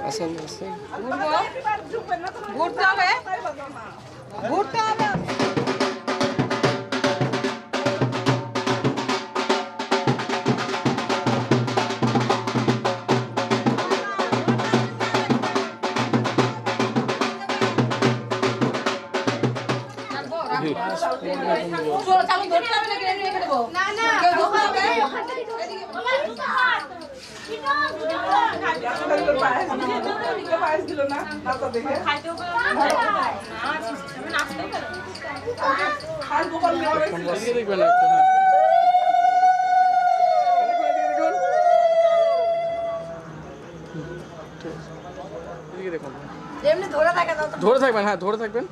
আসেন আসেন ঘুরতে হবে ঘুরতে হবে চালু ধরতে হবে নাকি রেখে দেবো না না কেউ ধরতে হবে ধরে থাকবেন, হ্যাঁ ধরে থাকবেন।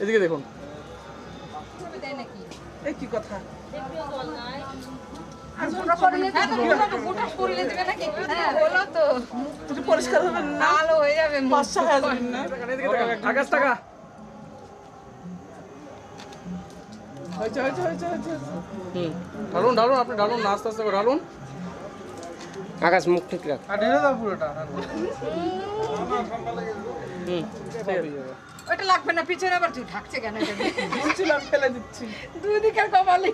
এদিকে দেখুন। কি কথা পরিষ্কার হবে না আলো হয়ে যাবে আকাশ টাকা ঢালুন ঢালুন, আপনি ঢালুন না, আস্তে আস্তে করে ঢালুন। আকাশ মুখ ঠিক রাখ। ওটা লাগবে না, পিছনে আবার তুই ঢাকছে কেন? বলছিলাম ফেলে দিচ্ছি দুই দিকের কপালে।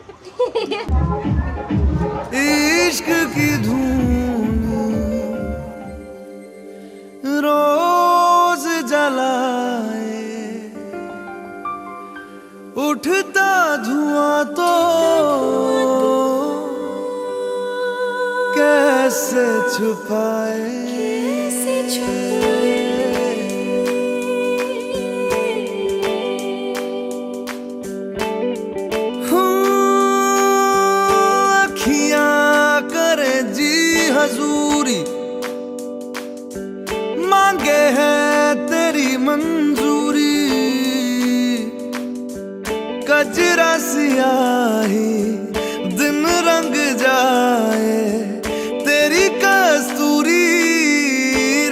इश्क की धूम रोज जलाए, उठता धुआं तो कैसे छुपाए, हजूरी मांगे है तेरी मंजूरी, कजरा सियाही दिन रंग जाए, तेरी कस्तूरी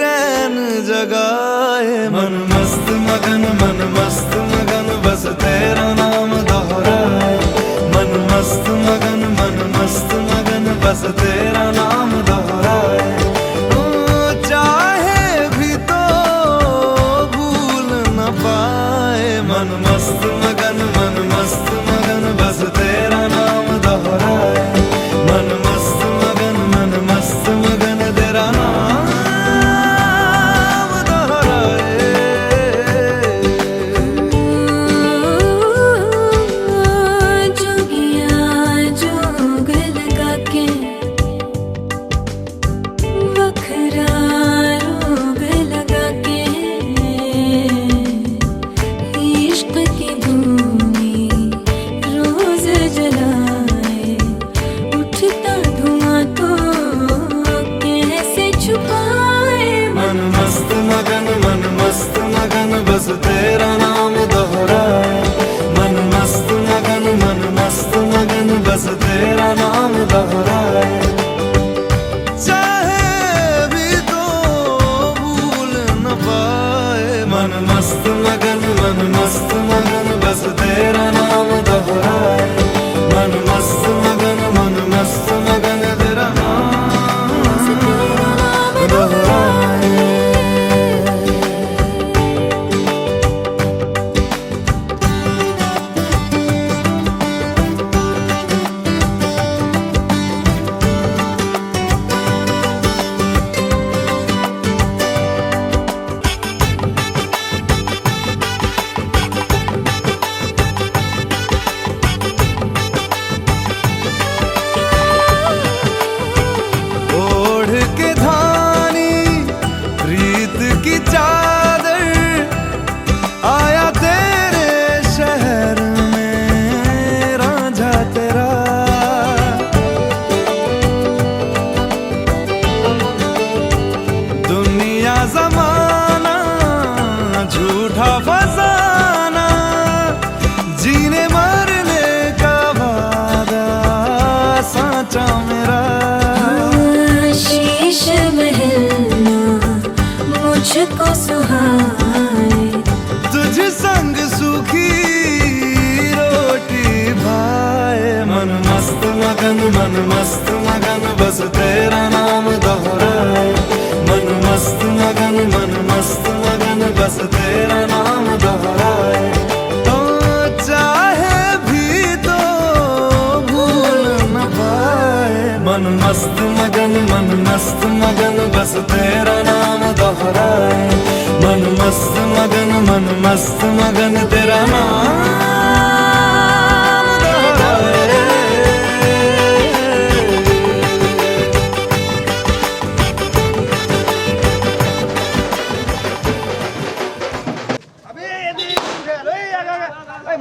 रैन जगाए। मन मस्त मगन बस तेरा नाम दोहराए, मन मस्त मगन बस तेरा नाम दोहराए। चाहे भी तो भूल न पाए, मन मस्त मगन बस तेरा नाम दोहराए, मन मस्त मगन तेरा नाम दोहराए। बस तेरा नाम दोहराए, मन मस्त मगन बस तेरा नाम दोहराए। चाहे भी तो भूल न पाए, मन मस्त मगन बस तेरा नाम दोहराए, मन मस्त मगन तेरा नाम दोहराए। मुझको सुहाए, तुझ संग सूखी रोटी भाए, मन मस्त मगन मगन मन मस्त मगन बस तेरा नाम दोहराए मन मस्त मगन बस तेरा नाम दोहराए तो चाहे भी तो भूल न पाए मन मस्त मगन बस तेरा नाम दोहराए मन मस्त मगन तेरा नाम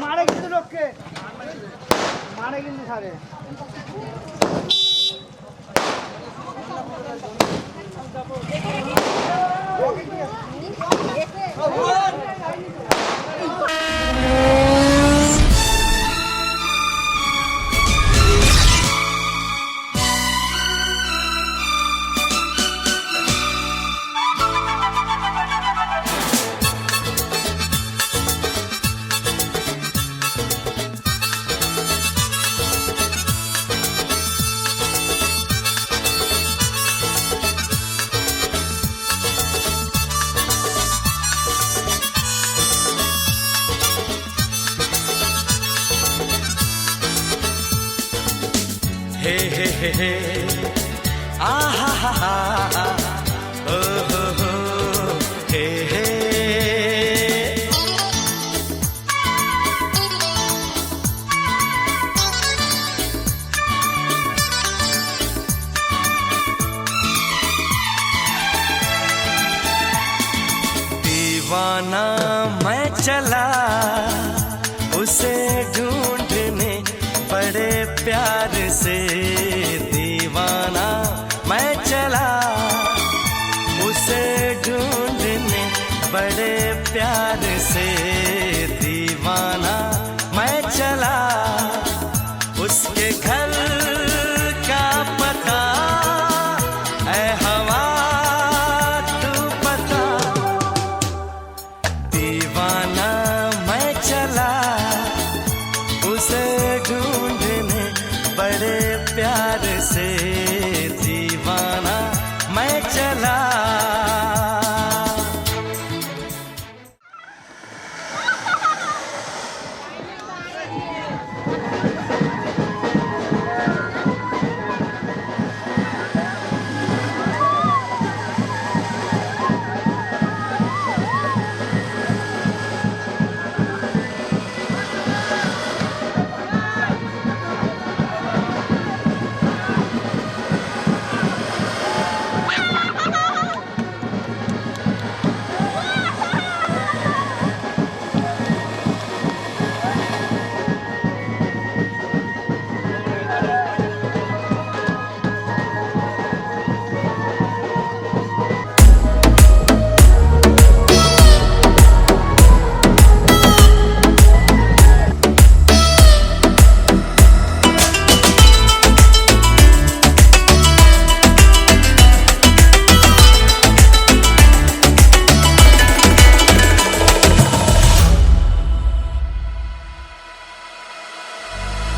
मारे কিন্তু লোককে মারে কিন্তু সারে हे आ हा हा हा ओ हो हे हे दीवाना मैं चला उसे ढूंढने बड़े प्यार से दीवाना मैं चला उसे ढूंढने बड़े प्यार से दीवाना मैं चला उसके घर का पता ऐ हवा तू पता दीवाना मैं चला उसे ढूंढने बड़े प्यार से दीवाना मैं चला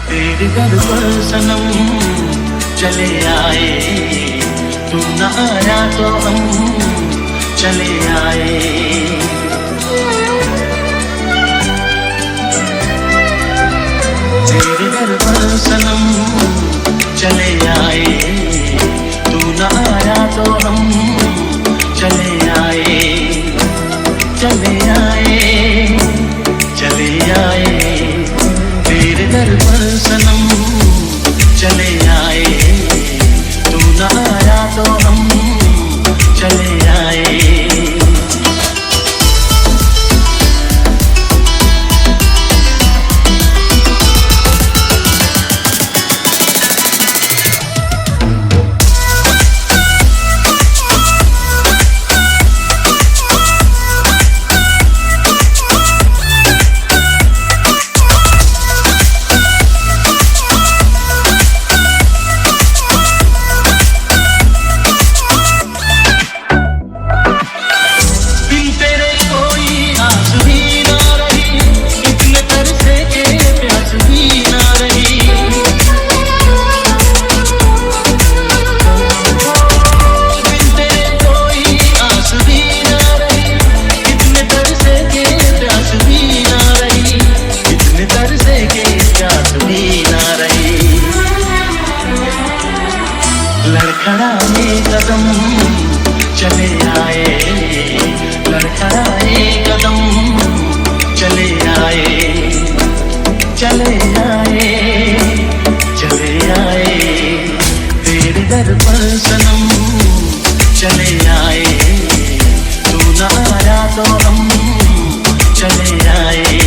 तेरे घर पर सनम चले आए तू न आया तो हम चले आए तेरे घर पर सनम चले आए तू न आया तो हम चले आए चले आए चले आए तेरे घर पर सनम चले आए तू न आया तो हम चले आए लड़खड़ाए कदम चले आए, लड़खड़ाए कदम चले आए, चले आए, चले आए तेरे दर पर सनम चले आए, तू न आया तो हम चले आए।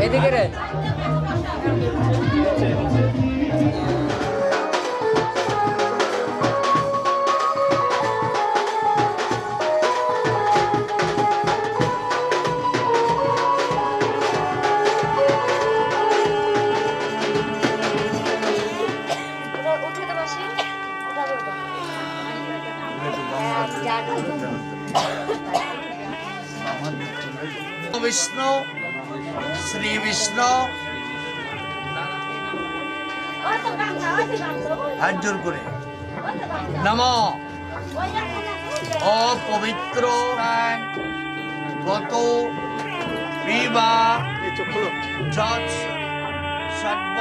এদিকে রে विष्णु श्री विष्णु हाथ जोर करे नमो अपवित्र गत विवा जज सर्व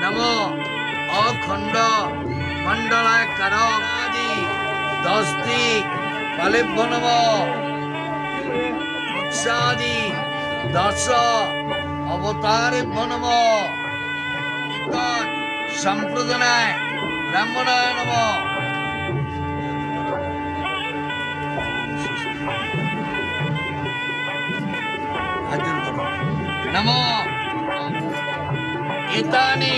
नमो अखंड मंडलाकार आदि 10 दिक कालेभ्य नम उत्सादि 10 अवतारेभ्य नम संप्रदाय ब्राह्मणाय नम नमो एतानि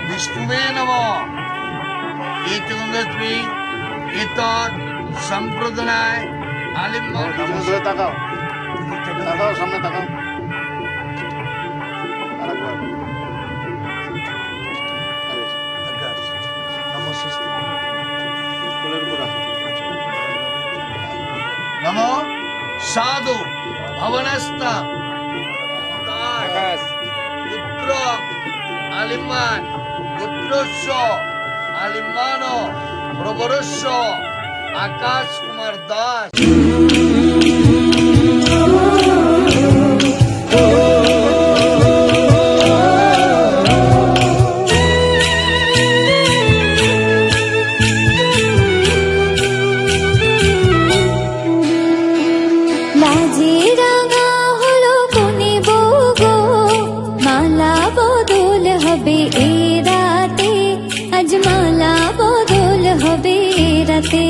विष्णुवे नमः एतगंधस्वी एतत् संप्रदाय आलिम्बन সমুদ্রে তাকাও, তাকাও, সামনে তাকাও। আরেকবার। কোলের উপর রাখো। नमो साधु भवनस्थ पुत्र आलिम्बान पुत्रस्य आलिम्बान प्रवरस्य आकाश कुमार दास বাজে রাঙা হলো কোনে বগো, মালা বদল হবে এ রাতে, আজ মালা বদল হবে এ রাতে।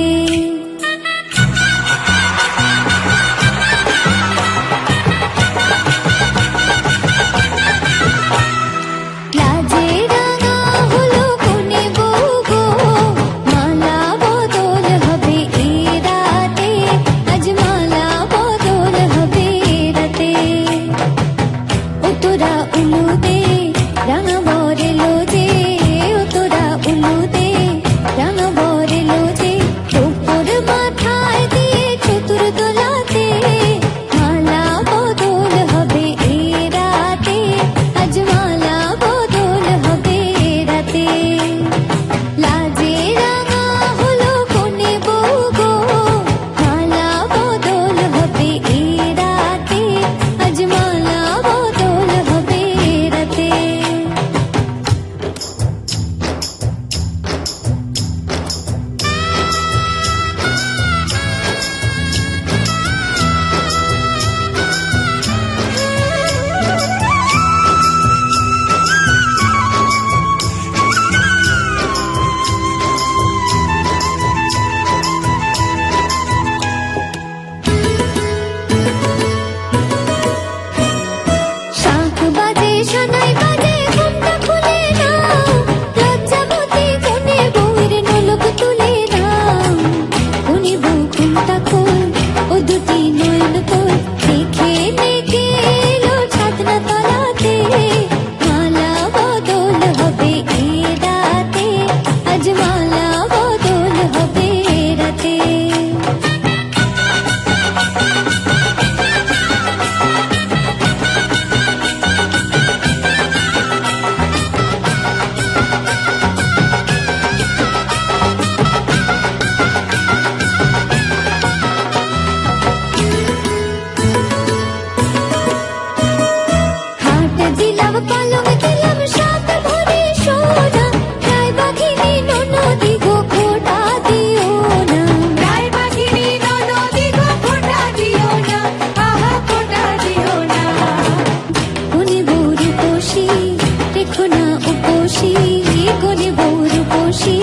খুশি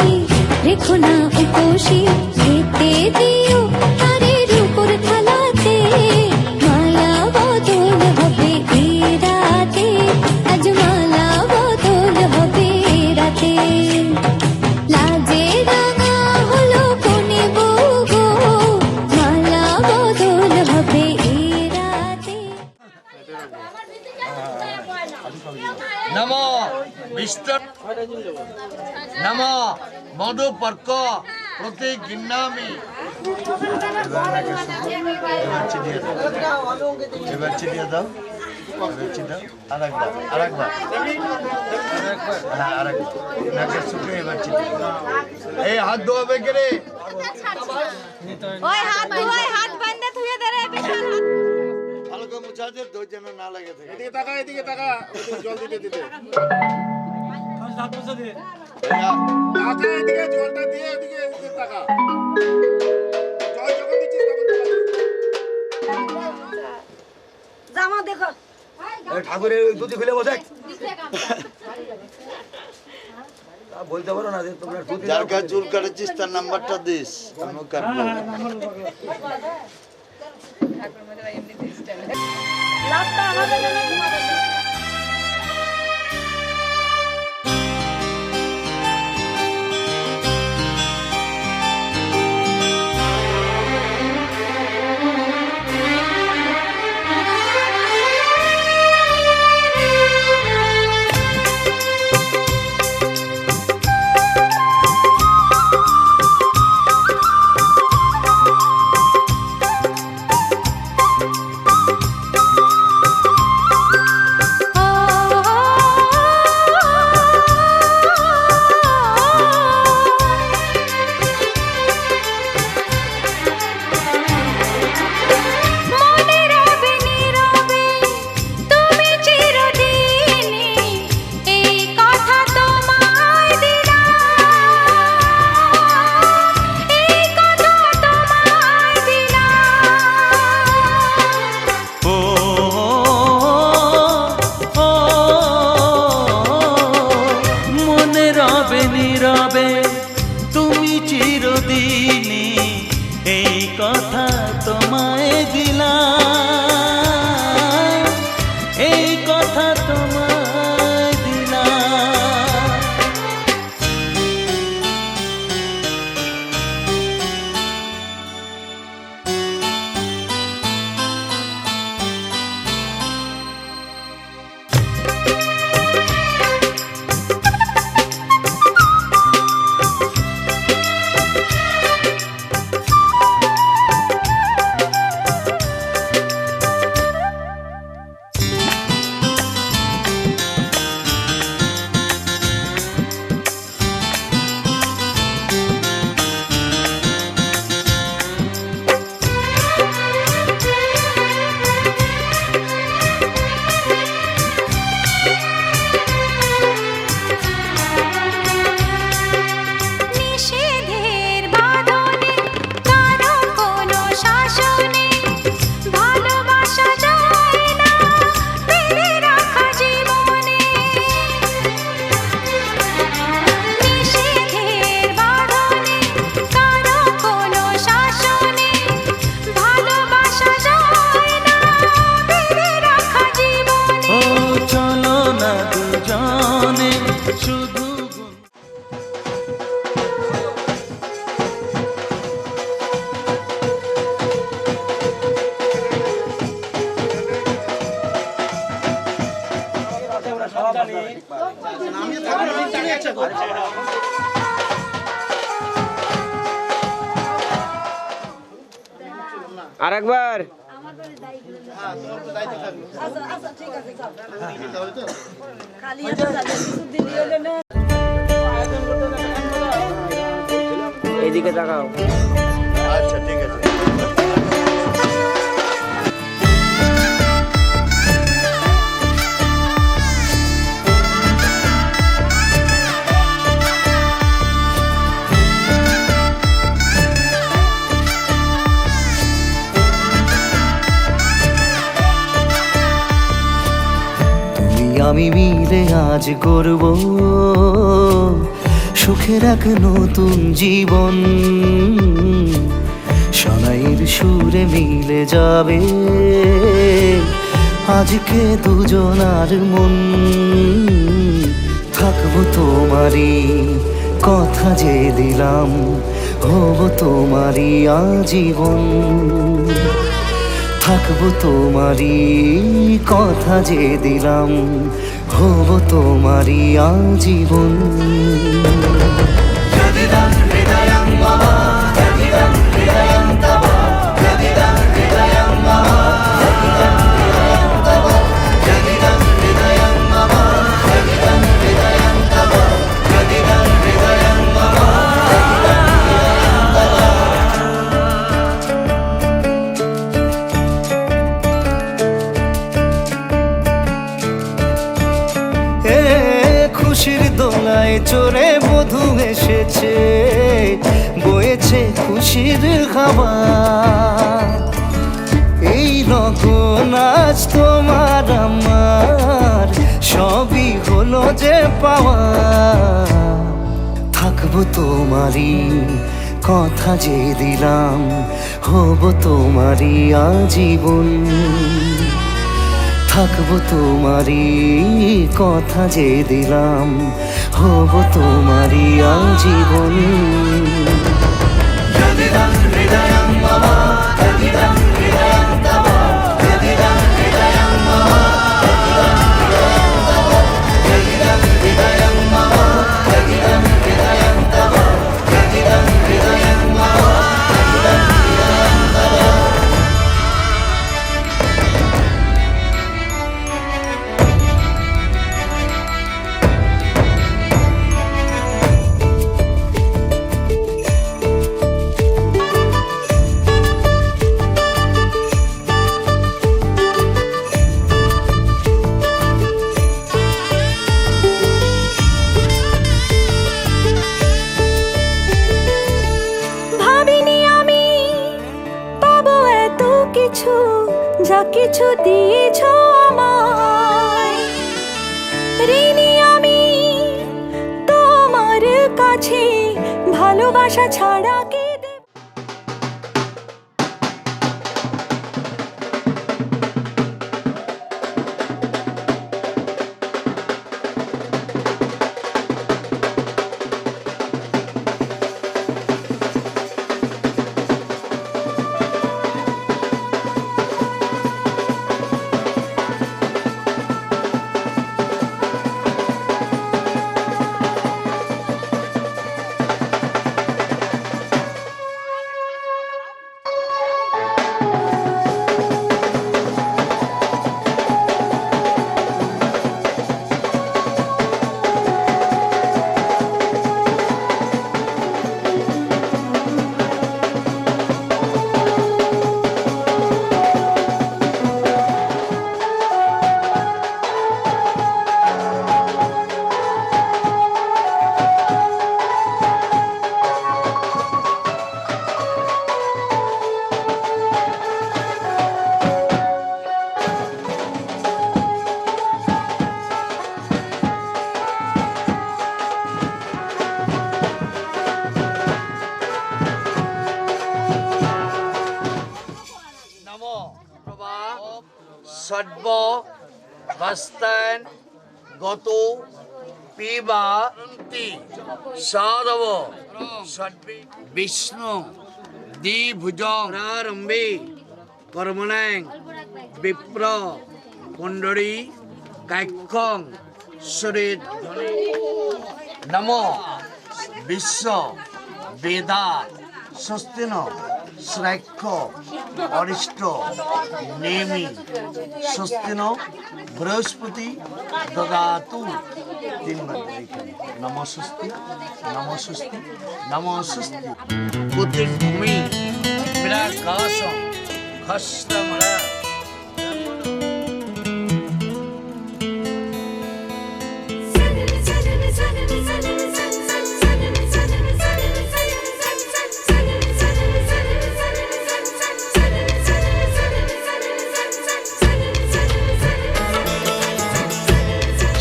রেখো না উপসী খেতে দিও তারের উপর থালাতে মালা বদল হবে এ রাতে আজ মালা বদল হবে এ রাতে লাজে রাঙা হলো কোনে বউ গো মালা বদল হবে এ রাতে নমো বিষ্ণু নমো মধু পর্ক প্রতি গিন্নামি এবার চিনিয়ে দাও আরেকবার হ্যাঁ আরেকবার নাকে শুকে এবার চিনিয়ে দাও এই হাত ধোয়াবে কে রে ওই হাত ধুই হাত বাঁধে ধুয়ে দে রে বিশাল হাত ভালো করে মুছা দে দই যেন না লাগে থাকে এদিকে তাকা এদিকে তাকা ওদিকে জল দিতে দিতে তাকা এদিকে জলটা দিয়ে এদিকে এদিকে তাকা জল যখন দিচ্ছিস তখন জামা দেখো ঠাকুরের দুধি খুলে বসে বলতে পারো না যে তোমরা দুধি যার কাছে চুল কাটেছিস তার নাম্বারটা দিস আমিও কাটবো লাভটা আমাদের জন্য তোমাদের জন্য। নীরবে তুমি চিরদিনই এই কথা তোমায় দিলাম এই কথা তোমায় দিলাম আরেকবার এইদিকে তাকাও। আচ্ছা ঠিক আছে আমি মিলে আজ করব সুখের এক নতুন জীবন সানাইয়ের সুরে মিলে যাবে আজকে দুজনার মন। থাকবো তোমারই কথা যে দিলাম, হব তোমারই আজীবন। থাকবো তোমারই কথা যে দিলাম, হব তোমারই আজীবন। খুশির দোলায় চড়ে বধূ এসেছে, বয়েছে খুশির হাওয়া। এই রকম আজ তোমার আমার সবই হলো যে পাওয়া। থাকবো তোমারই কথা যে দিলাম, হব তোমারই আজীবন। থাকবো তোমারই কথা যে দিলাম, হব তোমারই আজীবন। যা কিছু দিয়েছ আমায়, ঋণী আমি তোমার কাছে, ভালোবাসা ছাড়া কি দেব। সর্ব হস্তান গত পিবা সাধব সর্বে বিষ্ণু দ্বিভুজং প্রারম্ভে কর্মণাং বিপ্র কুণ্ডলী কাক্ষং সুরেদ নমো বিশ্ব বেদা স্বস্তিন শ্রাক্ষ অরিষ্ট নেমি স্বস্তিন বৃহস্পতি দদাতু। তিনবার নম স্বস্তি নম স্বস্তি নম স্বস্তি। পুত্র ভূমি বিরাকাশ হস্তমরা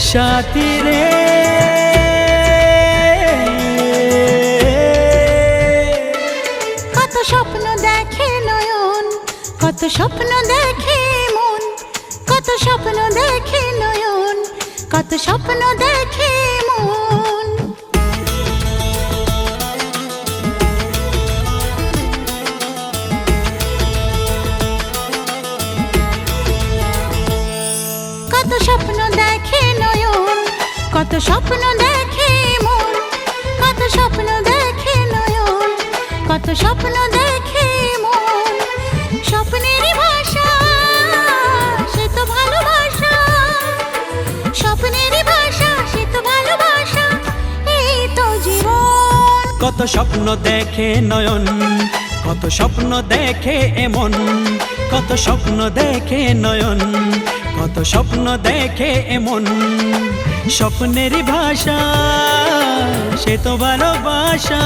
সাথী রে স্বপ্ন দেখে মন, কত স্বপ্ন দেখে নয়ন, কত স্বপ্ন দেখে মন। কত স্বপ্ন দেখে নয়ন, কত স্বপ্ন দেখে মন, কত স্বপ্ন দেখে নয়ন, কত স্বপ্ন দেখে মন। স্বপ্নেরই ভাষা সে তো ভালোবাসা, স্বপ্নেরই ভাষা সে তো ভালোবাসা, এই তো জীবন। কত স্বপ্ন দেখে নয়ন, কত স্বপ্ন দেখে এমন, কত স্বপ্ন দেখে নয়ন, কত স্বপ্ন দেখে এমন। স্বপ্নেরই ভাষা সে তো ভালোবাসা,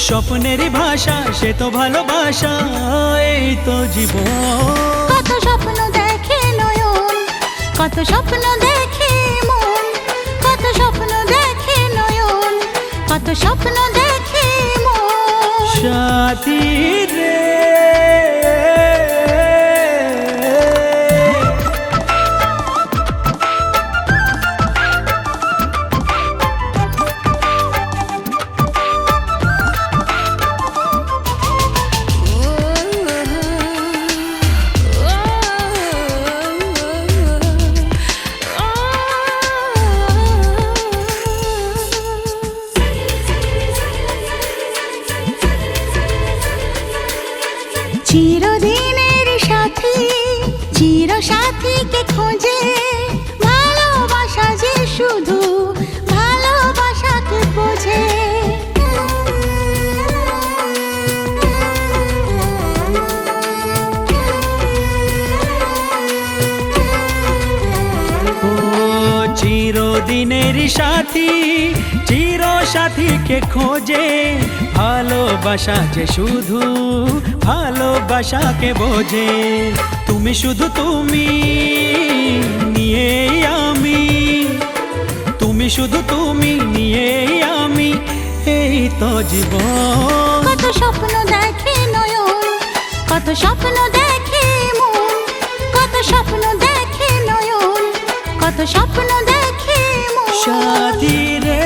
স্বপ্নেরই ভাষা সে তো ভালোবাসা, এই তো জীবন। কত স্বপ্ন দেখে নয়ন, কত স্বপ্ন দেখে মন, কত স্বপ্ন দেখে নয়ন, কত স্বপ্ন দেখে মন। সাথী রে চিরদিনের সাথী, চির সাথীকে খোঁজে, ভালোবাসা যে শুধু ভালোবাসাকে বোঝে। ও চিরদিনের সাথী, চির সাথীকে খোঁজে, ভালোবাসা যে শুধু ভালোবাসাকে বোঝে। তুমি শুধু তুমি নিয়ে আমি, তুমি শুধু তুমি নিয়ে আমি, এই তো জীবন। কত স্বপ্ন দেখে নয়ন, কত স্বপ্ন দেখে মন, কত স্বপ্ন দেখে নয়ন, কত স্বপ্ন দেখে মন। সাথী রে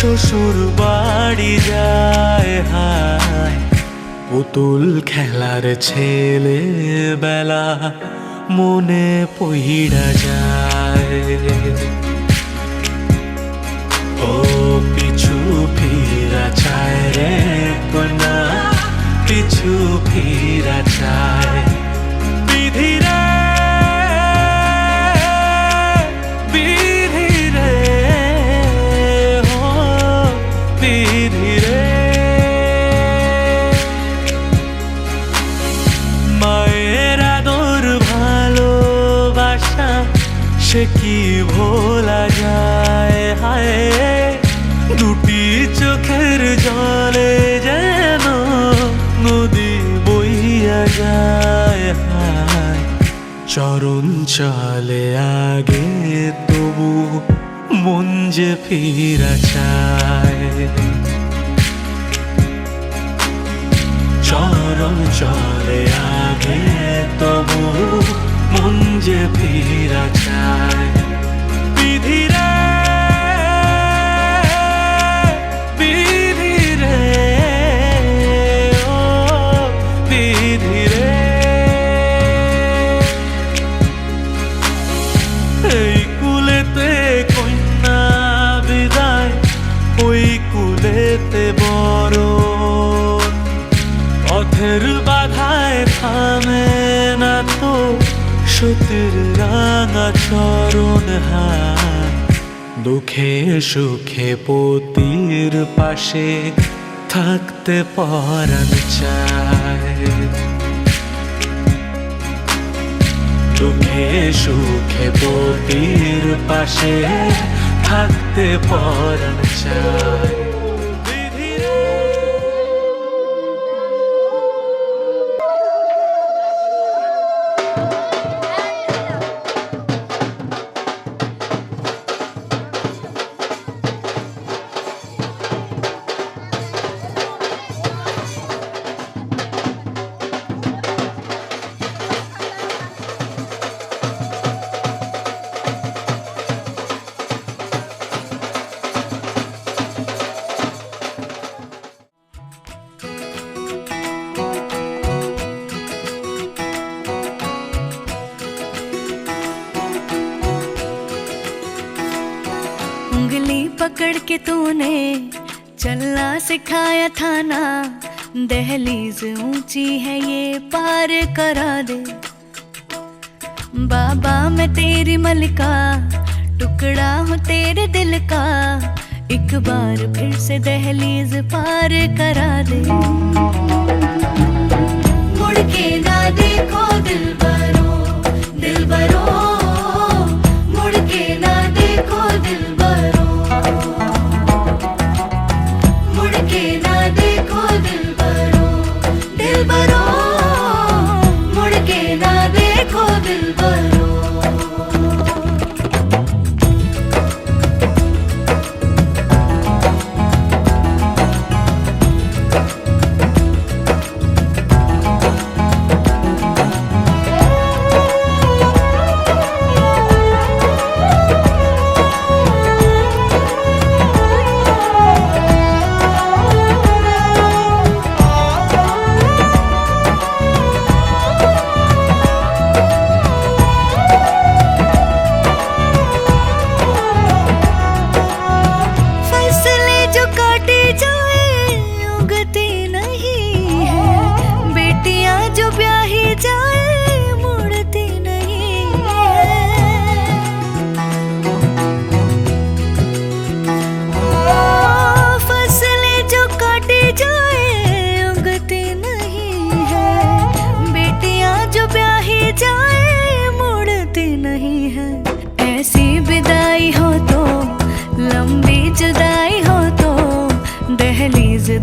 শ্বশুর বাড়ি যায় হায় পুতুল খেলার ছেলে বেলা মনে পইড়া যায় ও পিছু ফিরা চায় রে কন্যা পিছু ফিরা চায় বিধি রে বিধি রে ও বিধি রে মায়ের আদর ভালোবাসা সে কি ভোলা যায় হায় দুটি চোখের জলে যেন নদী বইয়া যায় হায় চরণ চলে আগে তবু মন যে ফিরা চায় চরণ চলে আগে তবু মন যে ফিরা চায় বিধি রে বিধি রে ও বিধি রে এই কুলেতে কন্যা বিদায় ওই কুলেতে বড় পথের বাধায় থামে না তো সতীর রাঙা চরণ হায় দুঃখে সুখে পতির পাশে থাকতে পরাণ চায় দুঃখে সুখে পতির পাশে থাকতে পরাণ চায় उंगली पकड़ के तूने चलना सिखाया था ना दहलीज ऊंची है ये पार करा दे बाबा मैं तेरी मलिका टुकड़ा हूँ तेरे दिल का एक बार फिर से दहलीज पार करा दे मुड़ के ना देखो दिलबरो दिलबरो मुड़ के ना देखो दिलबरो मुड़ के ना देखो दिलबरो दिलबरो मुड़ के ना देखो दिलबरो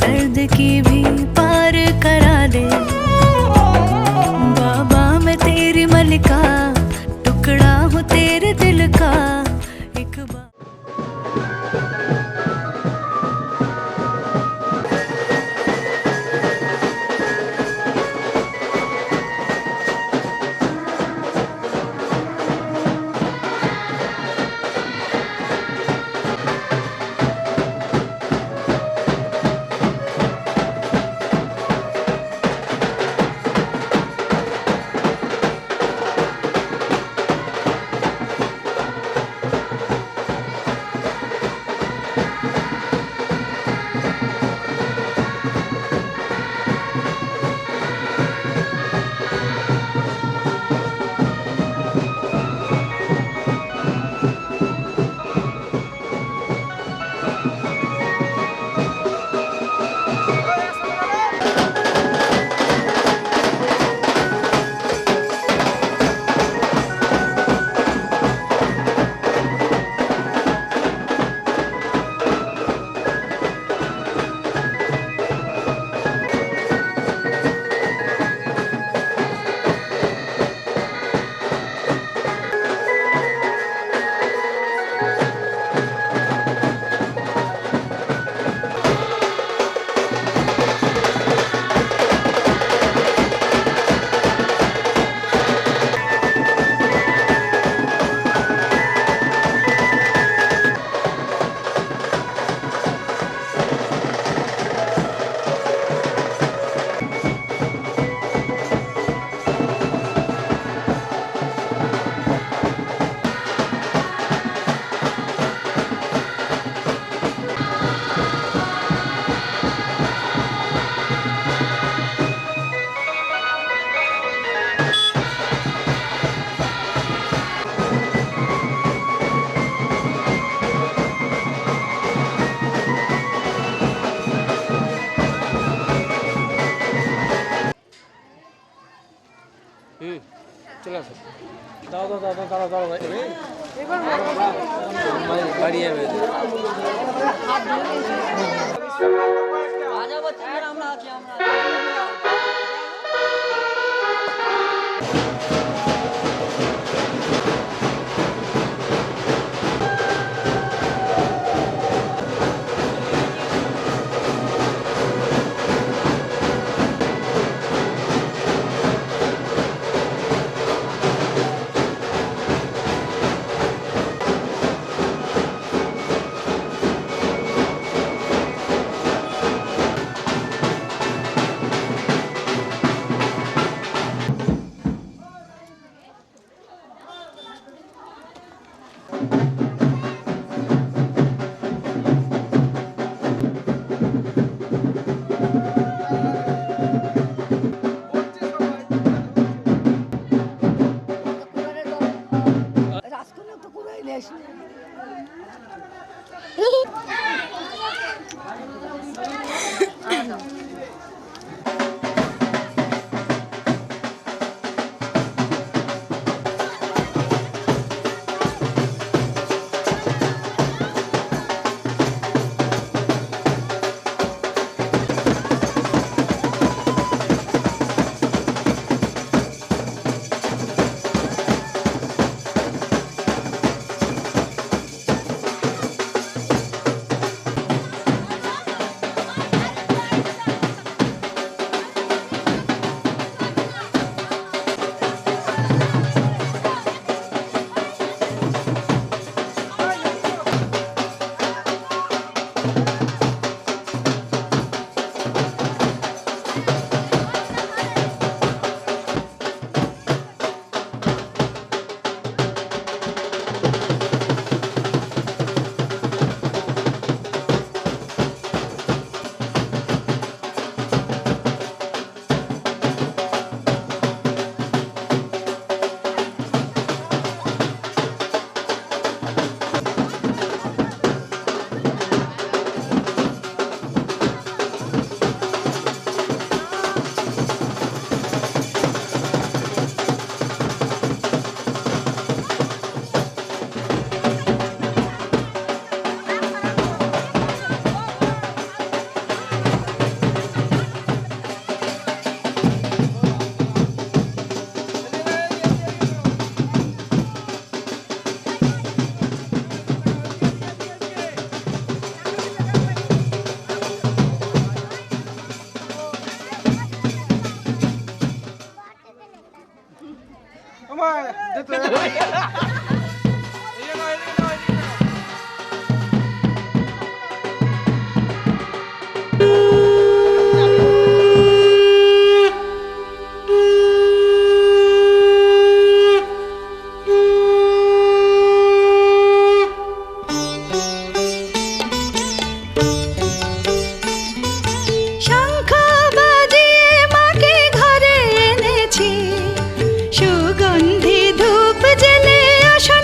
दर्द की भी पार करा दे बाबा मैं तेरी मलिका टुकड़ा हूँ तेरे दिल का एक बार চলে আসো দাও দাও দাও দাও দাও ভাই বাড়ি যাবে শঙ্খ বাজিয়ে মাকে ঘরে এনেছি, সুগন্ধি ধূপ জেলে আসন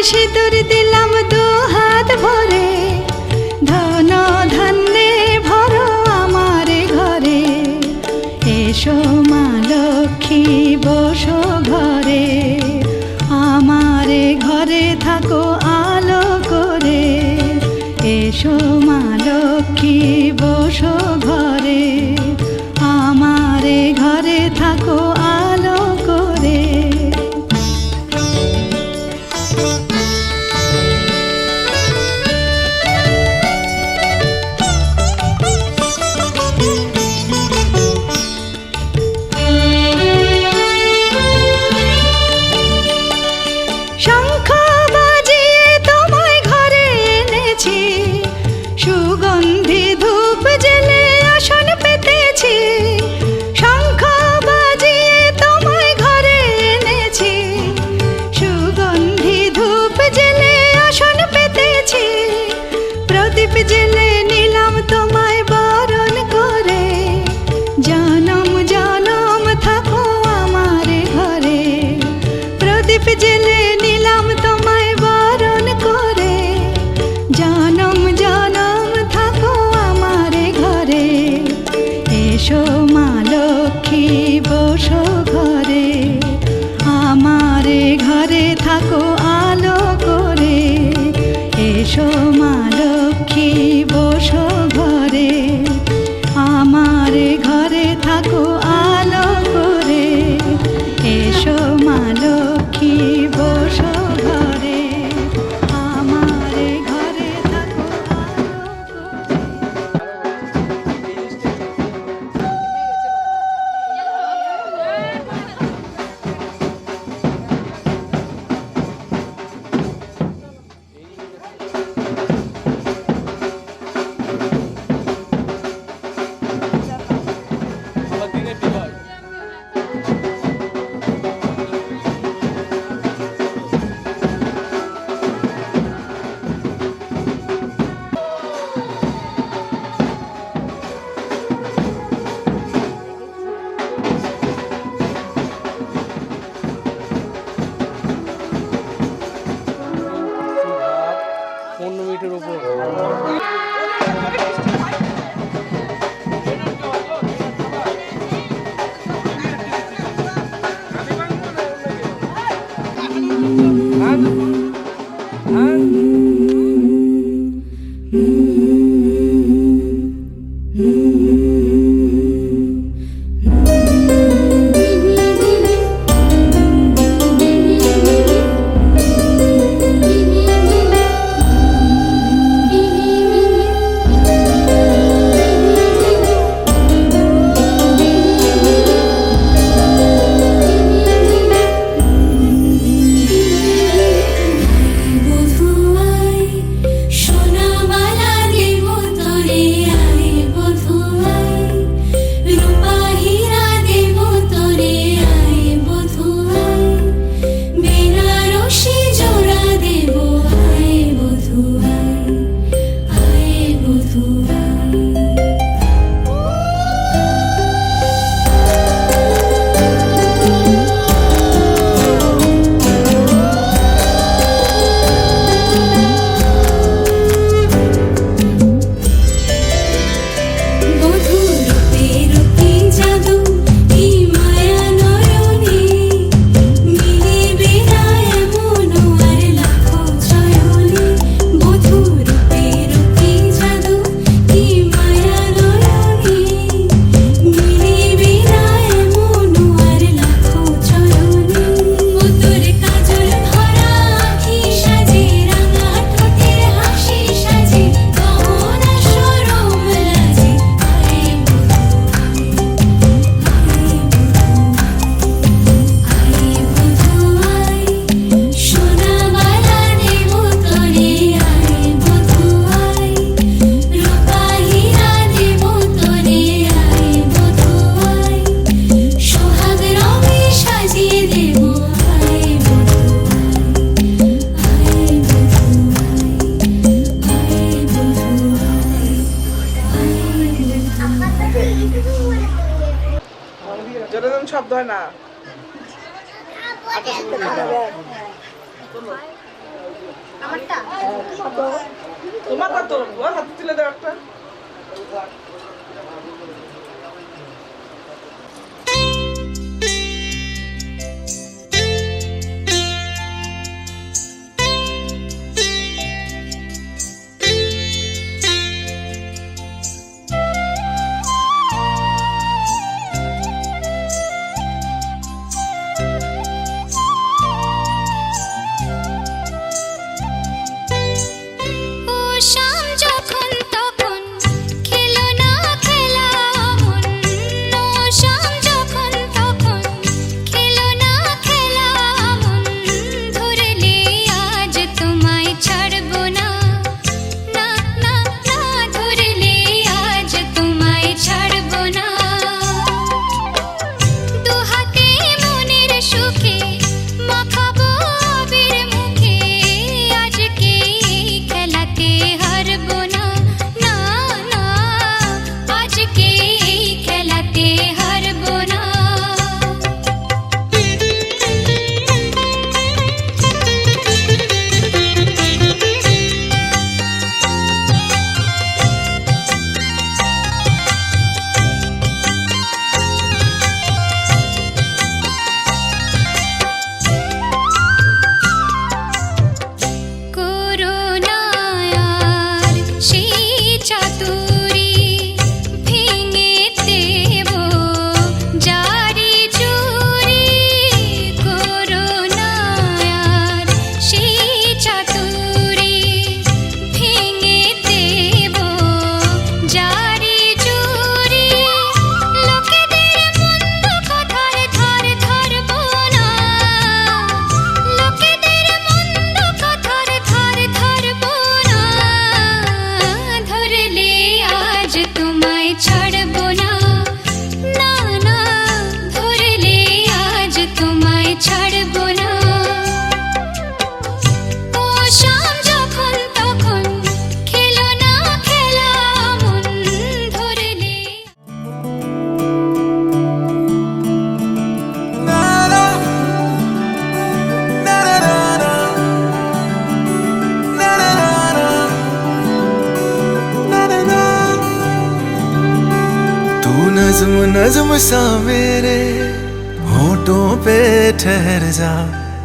সিঁদুর দিলাম দু হাত ভরে, ধন ধান্যে ভরো আমার ঘরে। এসো মা লক্ষ্মী বসো ঘরে, আমার ঘরে থাকো আলো করে। এসো মা লক্ষ্মী বসো ঘরে, আমার ঘরে থাকো আলো করে। শঙ্খ বাজিয়ে তোমায় ঘরে এনেছি, সুগন্ধি ধূপ জেলে আসন পেতেছি। শঙ্খ বাজিয়ে তোমায় ঘরে এনেছি, সুগন্ধি ধূপ জেলে আসন পেতেছি। প্রদীপ জেলে নিলাম তোমায় বরণ করে, জনম জনম থাকো আমার ঘরে। প্রদীপ জেলে নিলাম তোমায় বরণ করে, জনম জনম থাকো আমার ঘরে। এসো মা লক্ষ্মী বসো ঘরে, আমার ঘরে থাকো আলো করে। এসো মা লক্ষ্মী বসো ঘরে, আমার ঘরে থাকো আলো করে। এসো মা লক্ষ্মী বসো ঘরে, আমার ঘরে থাকো আলো করে। শব্দ হয় না। তোমার কত হাতে তুলে দাও একটা। ও শাম যখন তখন খেলো না খেলা মন, ও শাম যখন তখন খেলো না খেলা মন, ধরলে আজ তোমায় ছাড়বো না, না না না, ধরলে আজ তোমায় ছাড়বো না। দুহাতে মনের সুখে মাখাবো আবির মুখে, আজকে এই খেলাতে হারবো না, না না, আজকে এই খেলাতে হারবো না। করুণায়ার সেই চাতুরি ভেঙে দেব জারি জুরি, করুণায়ার সেই চাতুরি ভেঙে দেব জারি জুরি, লোকেদের মন্দ কথার ধার ধরবো না, লোকেদের মন্দ কথার ধার ধরবো না, ধরলে আজ তোমায় ছাড়বো না, না না, ধরলে আজ তোমায় ছাড়বো না। ও শাম যখন তখন খেলো না খেলা মন, ধরলে तू नज्म नज्म सा मेरे होठों पे ठहर जा,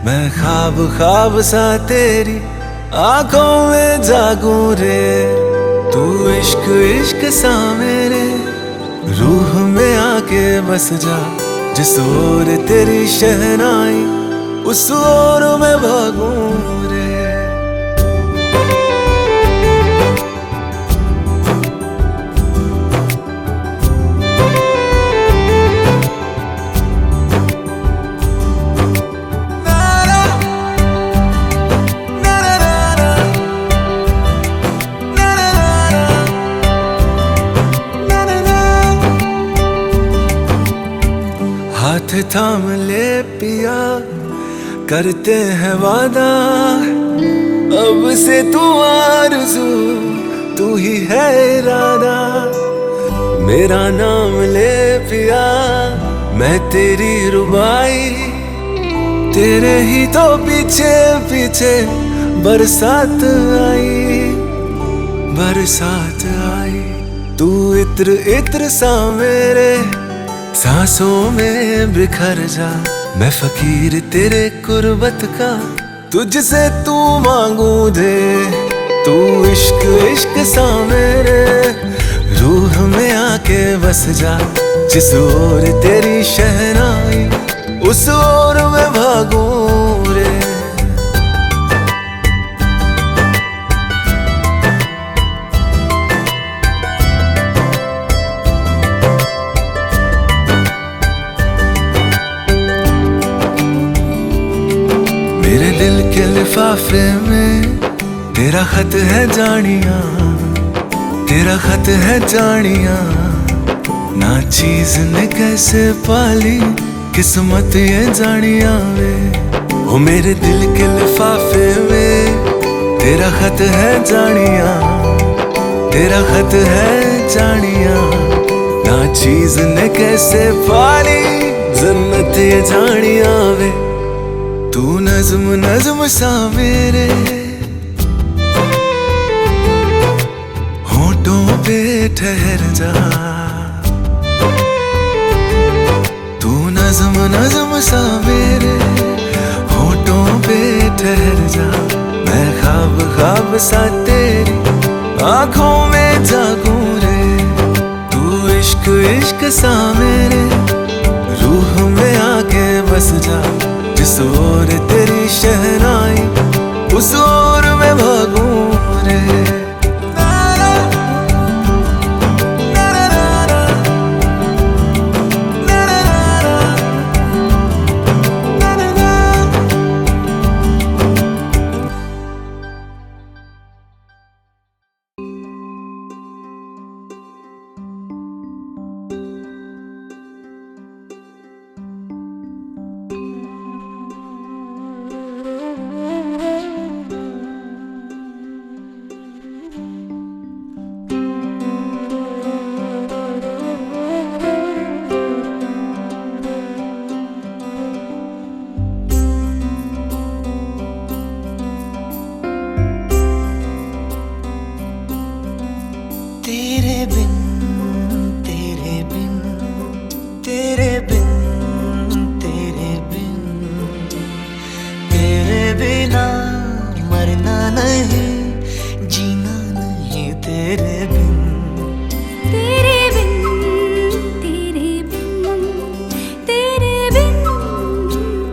मैं ख्वाब ख्वाब सा तेरी आंखों में जागूं रे। तू इश्क इश्क सा मेरे रूह में आके बस जा, जिस ओर तेरी शहनाई उस ओर मैं भागूं रे। हाथ थाम ले पिया, करते हैं वादा, अब से तू आरज़ू तू ही है इरादा। मेरा नाम ले पिया, मैं तेरी रुबाई, तेरे ही तो पीछे पीछे बरसात आई, बरसात आई। तू इत्र इत्र सा मेरे सांसों में बिखर जा, मैं फकीर तेरे कुर्बत का तुझसे तू मांगू दे। तू इश्क इश्क सा मेरे रूह में आके बस जा, जिस ओर तेरी शहनाई उस ओर मैं भागूं रे। मेरे दिल के लिफाफे में तेरा खत है जानिया, तेरा खत है जानिया। ना चीज ने कैसे पाली किस्मत ये जानिया वे। ओ मेरे दिल के लिफाफे में तेरा खत है जानिया, तेरा खत है जानिया। ना चीज ने कैसे पाली जन्नत ये जानिया वे। तू नज्म नज्म सा मेरे पे ठहर जा, तू नज़म नज़म सा मेरे होठों पे ठहर जा। मैं ख्वाब ख्वाब सा तेरी आँखों में जागूं रे, तू इश्क इश्क सा मेरे रूह में आके बस जा। जिस ओर तेरी शहनाई उस ओर मैं भागूं रे। तेरे बिन तेरे बिन तेरे बिन तेरे बिन तेरे बिना मरना नहीं जीना नहीं तेरे बिन। तेरे बिन तेरे बिन तेरे बिन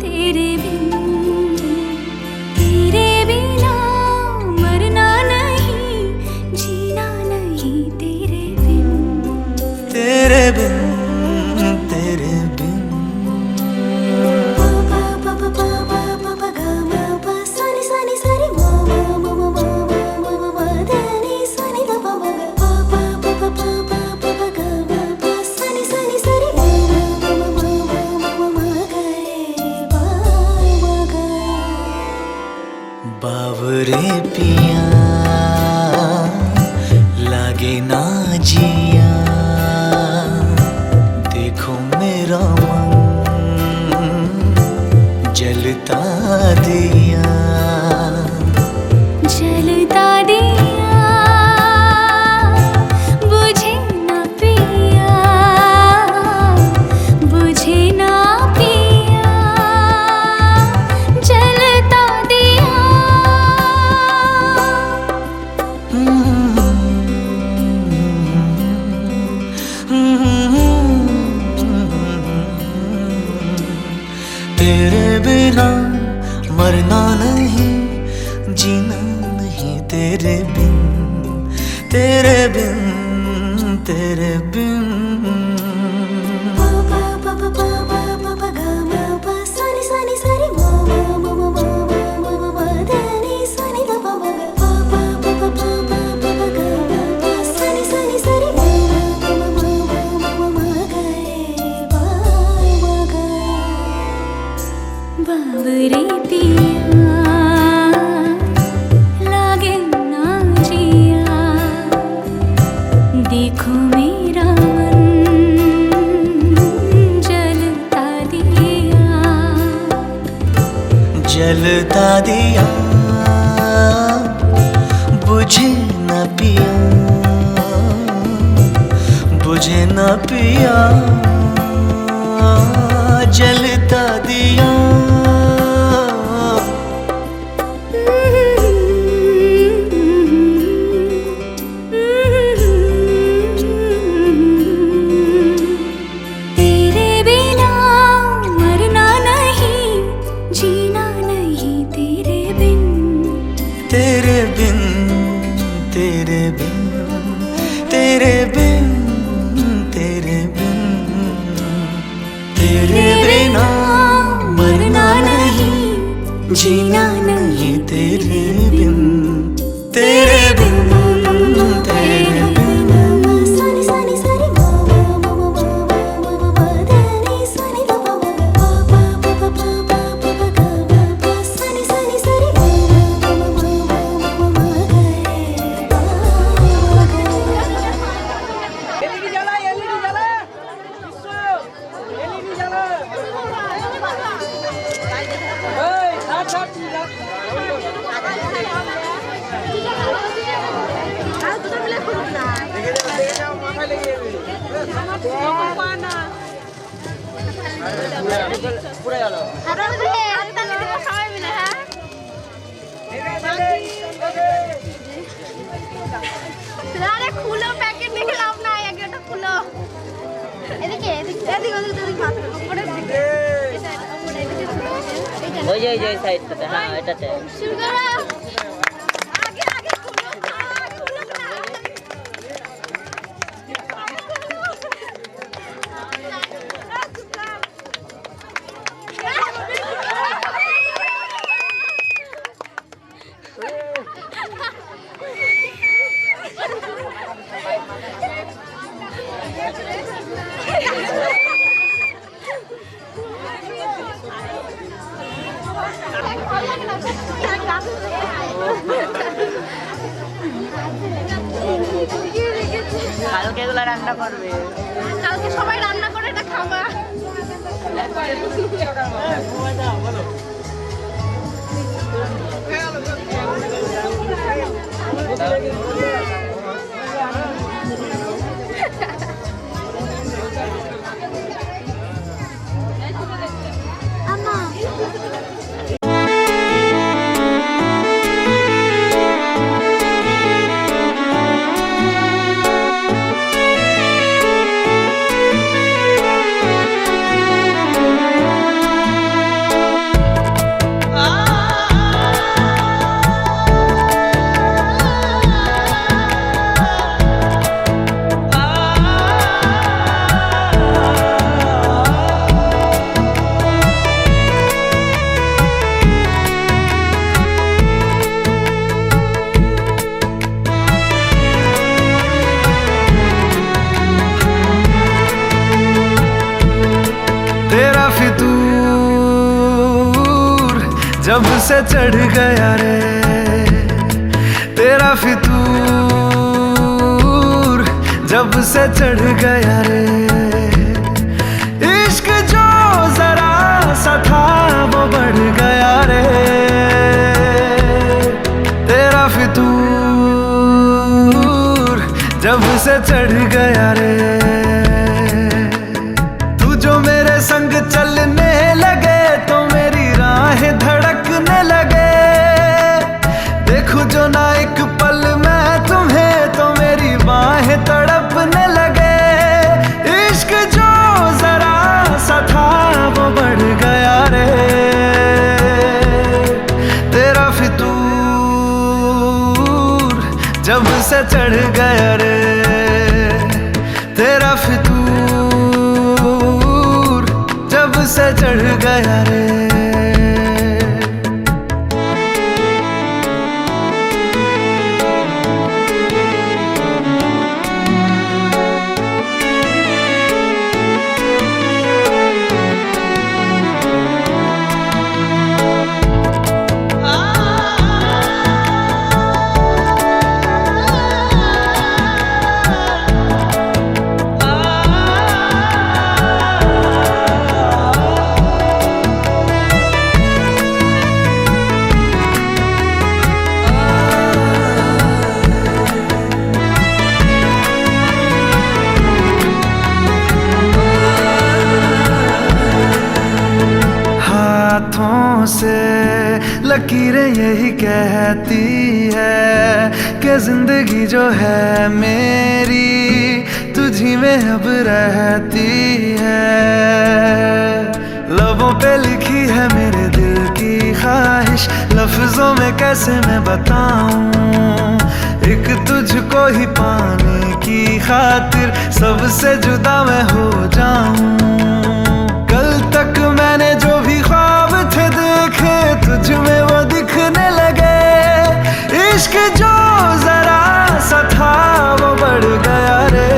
तेरे बिन तेरे बिना मरना नहीं जीना नहीं तेरे बिन। तेरे बिन तेरे बिन बावरे पिया लागे ना जिया, देखो मेरा मन जलता दिया। जलता दिया बुझे ना पिया, बुझे ना पिया जलता दिया। तेरे बिना मरना नहीं जीना नहीं तेरे बिन। तेरे बिन तेरे बिन बावरे पिया लागे ना जिया, देखो मेरा मन जलता दिया। जलता दिया बुझे न पिया, बुझे न पिया जलता दिया। तेरे बिना मरना नहीं जीना नहीं तेरे बिन। तेरे बिन तेरे बिन तेरे बिन तेरे बिन तेरे बिना मरना नहीं जीना नहीं तेरे बिन। तेरे बिन तेरे बिन ছাড়, ছাড়, ছাড়, ছাড়। পুরো গেল সবাই মিলে হ্যাঁ আরে খুলো প্যাকেট দেখে লাভ নাই একটা খুলো এদিকে এদিকে এদিকে ওদিকে মাত্র উপরের দিকে ওই যে সাইডটাতে হ্যাঁ এটাতে শুরু করো আগে আগে খুলো খুলো না কালকে এগুলো রান্না করবে কালকে সবাই রান্না করে এটা খাবা तेरा फितूर जब से चढ़ गया रे तेरा फितूर जब से चढ़ गया रे इश्क जो जरा सा था वो बढ़ गया रे तेरा फितूर जब से चढ़ गया रे संग चलने लगे तो मेरी राहें धड़कने लगे देखो जो ना एक पल मैं तुम्हें तो मेरी बाहें तड़पने लगे इश्क जो जरा सा था वो बढ़ गया रे तेरा फितूर जब से चढ़ गया रे तेरा फितूर से चढ़ गया रे से लकीरें यही कहती है कि जिंदगी जो है मेरी तुझी में अब रहती है लबों पे लिखी है मेरे दिल की ख्वाहिश लफ्जों में कैसे मैं बताऊं एक तुझको ही पाने की खातिर सबसे जुदा मैं हो जाऊं कल तक मैंने जो भी ख्वाब थे देखे तुझ में वो दिखने लगे इश्क जो जरा सा था वो बढ़ गया रे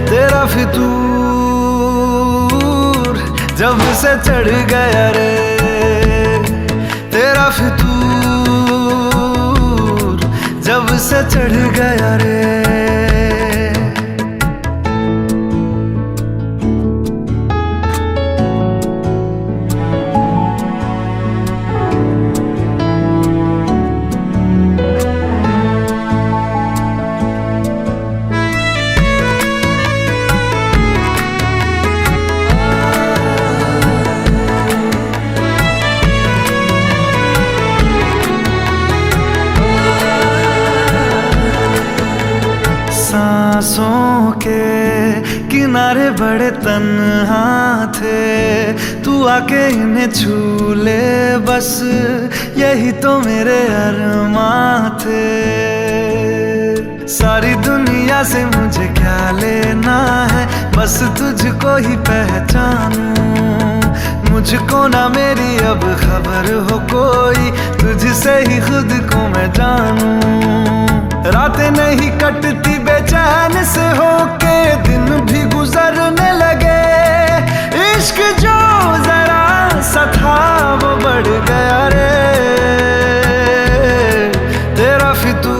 तेरा फितूर जब से चढ़ गया रे तेरा फितूर जब से चढ़ गया रे किनारे बड़े तन्हा थे, तू आके इन्हें छू ले बस, यही तो मेरे अरमां थे। सारी दुनिया से मुझे क्या लेना है, बस तुझको ही पहचानूं। मुझको ना मेरी अब खबर हो कोई, तुझसे ही खुद को मैं जानूं। रातें नहीं कटती बेचैन से होके, दिन भी गुजरने लगे। इश्क जो जरा सा था वो बढ़ गया रे, तेरा फितूर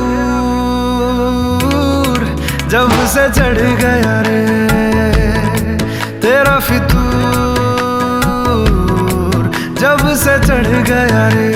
जब से चढ़ गया रे, तेरा फितूर जब से चढ़ गया रे।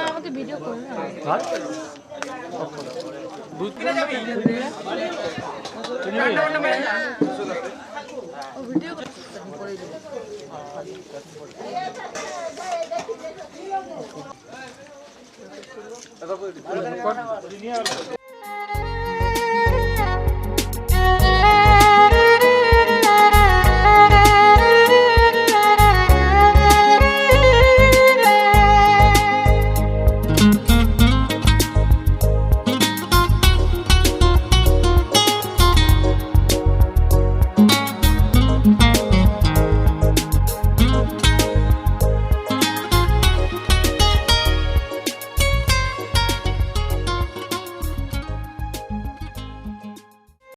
আমাকে ভিডিও করো না। ভিডিও